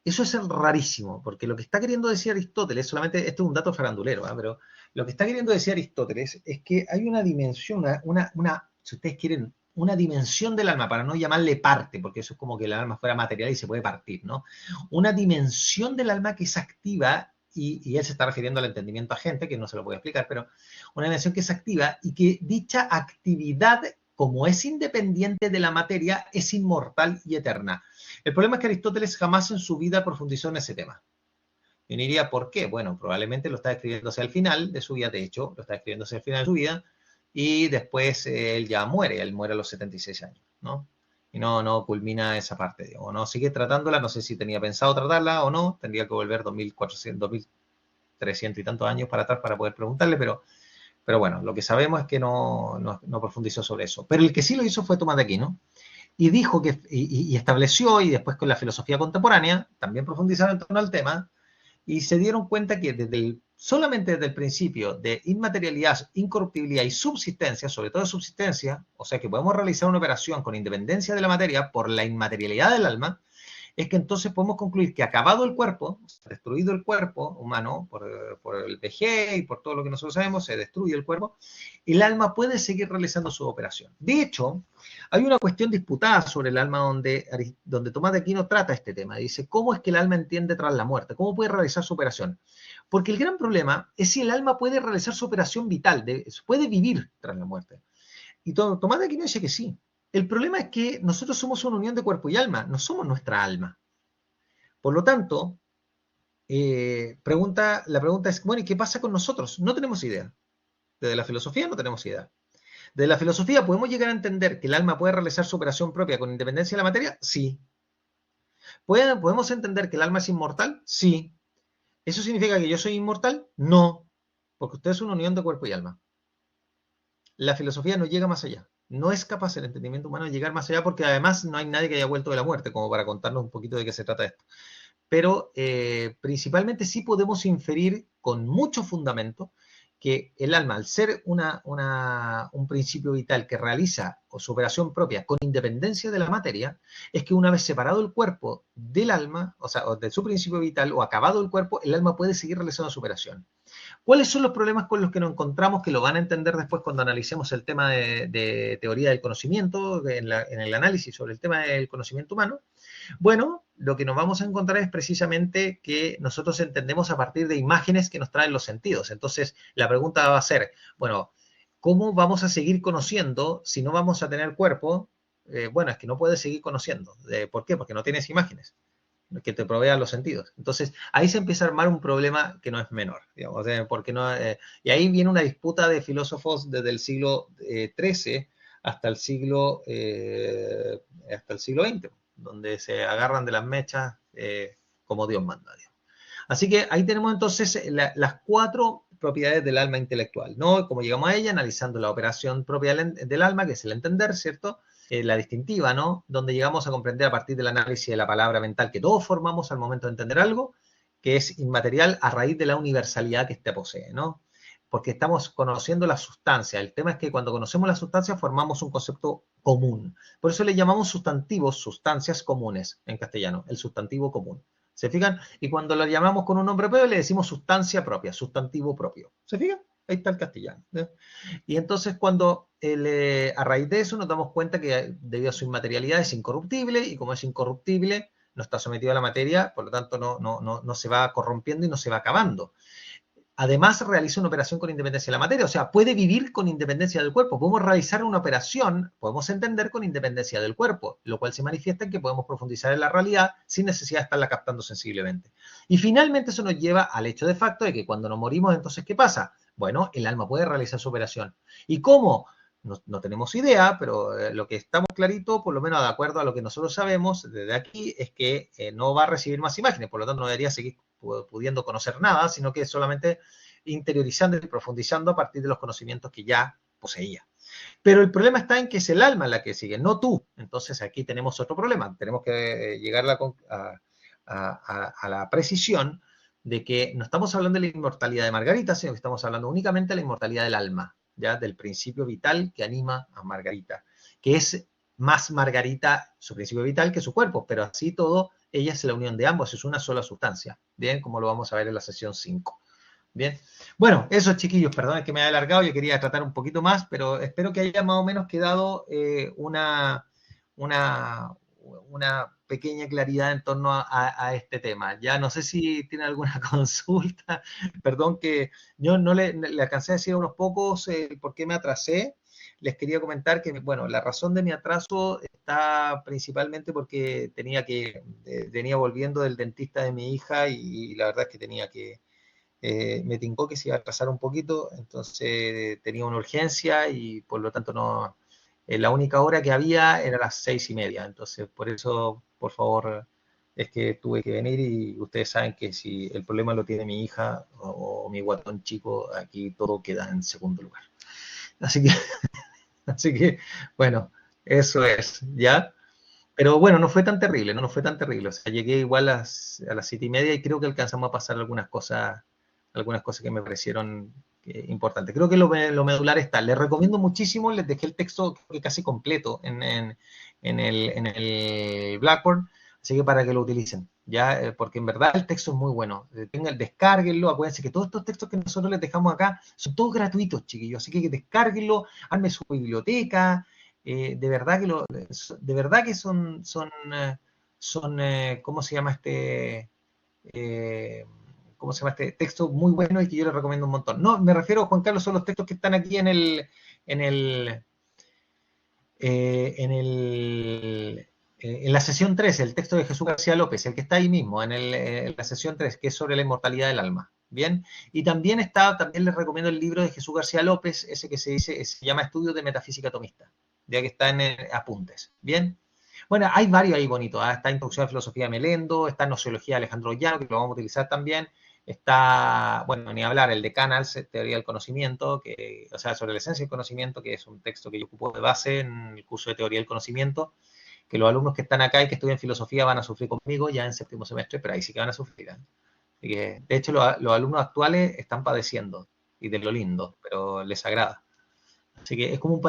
Eso es rarísimo, porque lo que está queriendo decir Aristóteles, solamente esto es un dato farandulero, pero lo que está queriendo decir Aristóteles es que hay una dimensión, si ustedes quieren, una dimensión del alma, para no llamarle parte, porque eso es como que el alma fuera material y se puede partir, ¿no? Una dimensión del alma que es activa, y él se está refiriendo al entendimiento agente, que no se lo voy a explicar, pero una dimensión que es activa y que dicha actividad, como es independiente de la materia, es inmortal y eterna. El problema es que Aristóteles jamás en su vida profundizó en ese tema. Y uno diría, ¿por qué? Bueno, probablemente lo está escribiéndose al final de su vida, de hecho, lo está escribiéndose al final de su vida, y después él ya muere, él muere a los 76 años, ¿no? Y no culmina esa parte, o no sigue tratándola, no sé si tenía pensado tratarla o no, tendría que volver 2400, 300 y tantos años para atrás para poder preguntarle, pero bueno, lo que sabemos es que no profundizó sobre eso. Pero el que sí lo hizo fue Tomás de Aquino, y dijo que, y estableció, y después con la filosofía contemporánea, también profundizaron en torno al tema, y se dieron cuenta que solamente desde el principio de inmaterialidad, incorruptibilidad y subsistencia, sobre todo subsistencia, o sea que podemos realizar una operación con independencia de la materia por la inmaterialidad del alma, es que entonces podemos concluir que acabado el cuerpo, destruido el cuerpo humano por el VG y por todo lo que nosotros sabemos, se destruye el cuerpo, el alma puede seguir realizando su operación. De hecho, hay una cuestión disputada sobre el alma donde Tomás de Aquino trata este tema. Dice, ¿cómo es que el alma entiende tras la muerte? ¿Cómo puede realizar su operación? Porque el gran problema es si el alma puede realizar su operación vital, puede vivir tras la muerte. Y Tomás de Aquino dice que sí. El problema es que nosotros somos una unión de cuerpo y alma, no somos nuestra alma. Por lo tanto, la pregunta es, bueno, ¿y qué pasa con nosotros? No tenemos idea. Desde la filosofía no tenemos idea. Desde la filosofía, ¿podemos llegar a entender que el alma puede realizar su operación propia con independencia de la materia? Sí. ¿Podemos entender que el alma es inmortal? Sí. ¿Eso significa que yo soy inmortal? No, porque usted es una unión de cuerpo y alma. La filosofía no llega más allá. No es capaz el entendimiento humano de llegar más allá porque además no hay nadie que haya vuelto de la muerte como para contarnos un poquito de qué se trata esto. Pero principalmente sí podemos inferir con mucho fundamento que el alma, al ser un principio vital que realiza su operación propia con independencia de la materia, es que una vez separado el cuerpo del alma, o sea, de su principio vital, o acabado el cuerpo, el alma puede seguir realizando su operación. ¿Cuáles son los problemas con los que nos encontramos que lo van a entender después cuando analicemos el tema de teoría del conocimiento, en el análisis sobre el tema del conocimiento humano? Bueno, lo que nos vamos a encontrar es precisamente que nosotros entendemos a partir de imágenes que nos traen los sentidos. Entonces, la pregunta va a ser, bueno, ¿cómo vamos a seguir conociendo si no vamos a tener cuerpo? Bueno, es que no puedes seguir conociendo. ¿Por qué? Porque no tienes imágenes que te provean los sentidos. Entonces, ahí se empieza a armar un problema que no es menor, digamos, porque no, y ahí viene una disputa de filósofos desde el siglo XIII hasta el siglo XX, donde se agarran de las mechas como Dios manda. Digamos. Así que ahí tenemos entonces las 4 propiedades del alma intelectual, ¿no? Como llegamos a ella, analizando la operación propia del alma, que es el entender, ¿cierto? La distintiva, ¿no? Donde llegamos a comprender a partir del análisis de la palabra mental que todos formamos al momento de entender algo, que es inmaterial a raíz de la universalidad que éste posee, ¿no? Porque estamos conociendo la sustancia. El tema es que cuando conocemos la sustancia formamos un concepto común. Por eso le llamamos sustantivos, sustancias comunes en castellano, el sustantivo común. ¿Se fijan? Y cuando lo llamamos con un nombre propio le decimos sustancia propia, sustantivo propio. ¿Se fijan? Ahí está el castellano. ¿Eh? Y entonces cuando a raíz de eso nos damos cuenta que debido a su inmaterialidad es incorruptible y como es incorruptible no está sometido a la materia, por lo tanto no se va corrompiendo y no se va acabando. Además realiza una operación con independencia de la materia, o sea, puede vivir con independencia del cuerpo. Podemos realizar una operación, podemos entender con independencia del cuerpo, lo cual se manifiesta en que podemos profundizar en la realidad sin necesidad de estarla captando sensiblemente. Y finalmente eso nos lleva al hecho de facto de que cuando nos morimos, entonces, ¿qué pasa? Bueno, el alma puede realizar su operación. ¿Y cómo? No tenemos idea, pero lo que estamos clarito, por lo menos de acuerdo a lo que nosotros sabemos desde aquí, es que no va a recibir más imágenes, por lo tanto no debería seguir pudiendo conocer nada, sino que solamente interiorizando y profundizando a partir de los conocimientos que ya poseía. Pero el problema está en que es el alma la que sigue, no tú. Entonces aquí tenemos otro problema. Tenemos que llegar a la precisión de que no estamos hablando de la inmortalidad de Margarita, sino que estamos hablando únicamente de la inmortalidad del alma, ya del principio vital que anima a Margarita, que es más Margarita su principio vital que su cuerpo, pero así todo, ella es la unión de ambos, es una sola sustancia, bien, como lo vamos a ver en la sesión 5. Bien, bueno, eso chiquillos, perdón que me haya alargado, yo quería tratar un poquito más, pero espero que haya más o menos quedado una pequeña claridad en torno a este tema. Ya no sé si tiene alguna consulta, perdón que yo no le alcancé a decir a unos pocos por qué me atrasé. Les quería comentar que, bueno, la razón de mi atraso está principalmente porque venía volviendo del dentista de mi hija y la verdad es que tenía que, me tincó que se iba a atrasar un poquito, entonces tenía una urgencia y por lo tanto no, la única hora que había era las 6:30, entonces por eso, por favor, es que tuve que venir y ustedes saben que si el problema lo tiene mi hija o mi guatón chico, aquí todo queda en segundo lugar. Así que, así que bueno, eso es, ¿ya? Pero bueno, no fue tan terrible, no fue tan terrible. O sea, llegué igual a las 7:30 y creo que alcanzamos a pasar algunas cosas que me parecieron importantes. Creo que lo medular está. Les recomiendo muchísimo, les dejé el texto creo que casi completo en el Blackboard, así que para que lo utilicen, ya, porque en verdad el texto es muy bueno. Descárguenlo, acuérdense que todos estos textos que nosotros les dejamos acá son todos gratuitos, chiquillos, así que descárguenlo, armen su biblioteca. De verdad que ¿cómo se llama eh, ¿cómo se llama este texto? Muy bueno y que yo les recomiendo un montón. No, me refiero, Juan Carlos, son los textos que están aquí en la sesión 3, el texto de Jesús García López, el que está ahí mismo, en la sesión 3, que es sobre la inmortalidad del alma. Bien, y también les recomiendo el libro de Jesús García López, ese que se llama Estudios de Metafísica Atomista, ya que está en apuntes. Bien, bueno, hay varios ahí bonitos. Está Introducción a la Filosofía de Melendo, está Nociología de Alejandro Llano, que lo vamos a utilizar también. Está, bueno, ni hablar, el de Canals, Teoría del Conocimiento, o sea, sobre la esencia del conocimiento, que es un texto que yo ocupo de base en el curso de Teoría del Conocimiento, que los alumnos que están acá y que estudian filosofía van a sufrir conmigo ya en séptimo semestre, pero ahí sí que van a sufrir. Así que, de hecho, los alumnos actuales están padeciendo, y de lo lindo, pero les agrada. Así que es como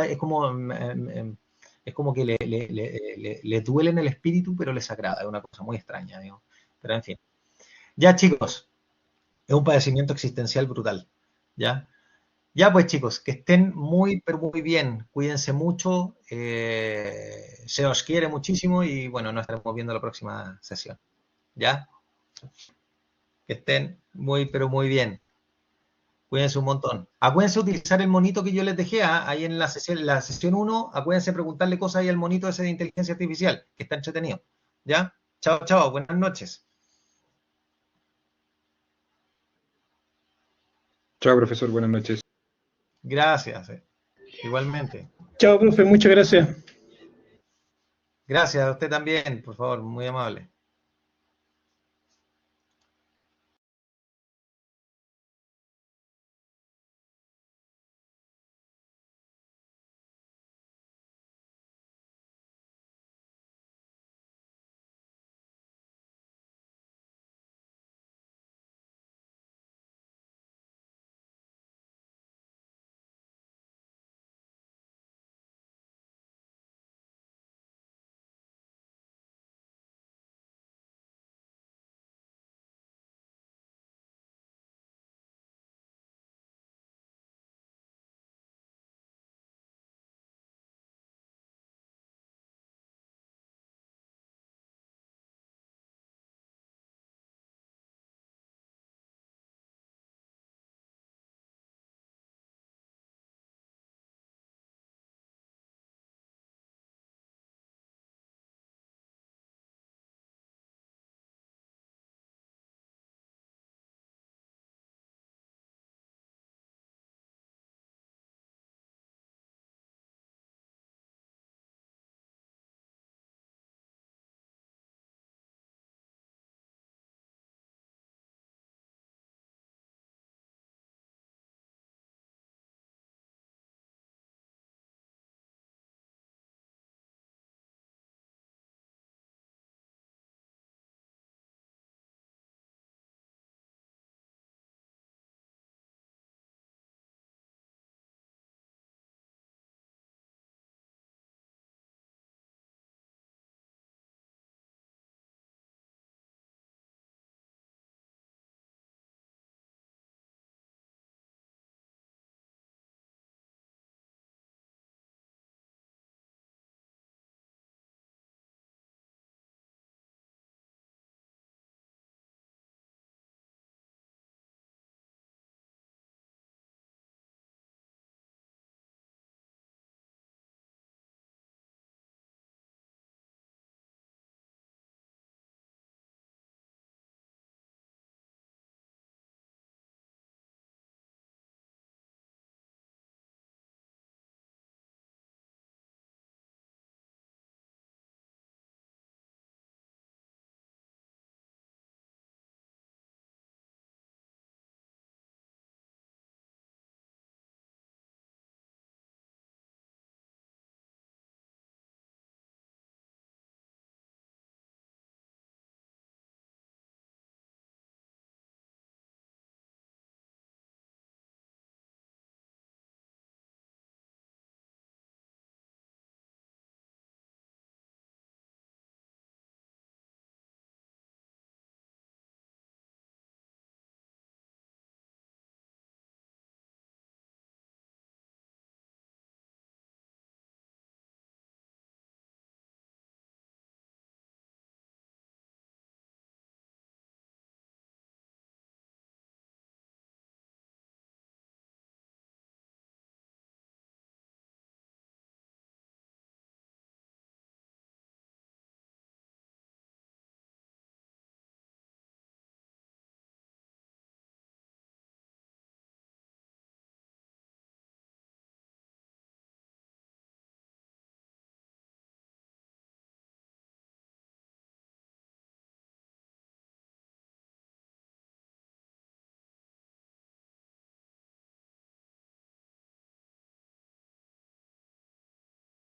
que les duele en el espíritu, pero les agrada. Es una cosa muy extraña, digo. Pero en fin. Ya, chicos, es un padecimiento existencial brutal. ¿Ya? Ya, pues, chicos, que estén muy, pero muy bien. Cuídense mucho. Se os quiere muchísimo y, bueno, nos estaremos viendo en la próxima sesión. ¿Ya? Que estén muy, pero muy bien. Cuídense un montón. Acuérdense utilizar el monito que yo les dejé ahí en la sesión 1. Acuérdense preguntarle cosas ahí al monito ese de inteligencia artificial, que está entretenido. ¿Ya? Chao, chao. Buenas noches. Chao, profesor. Buenas noches. Gracias. Igualmente. Chao, profe, muchas gracias. Gracias a usted también, por favor. Muy amable.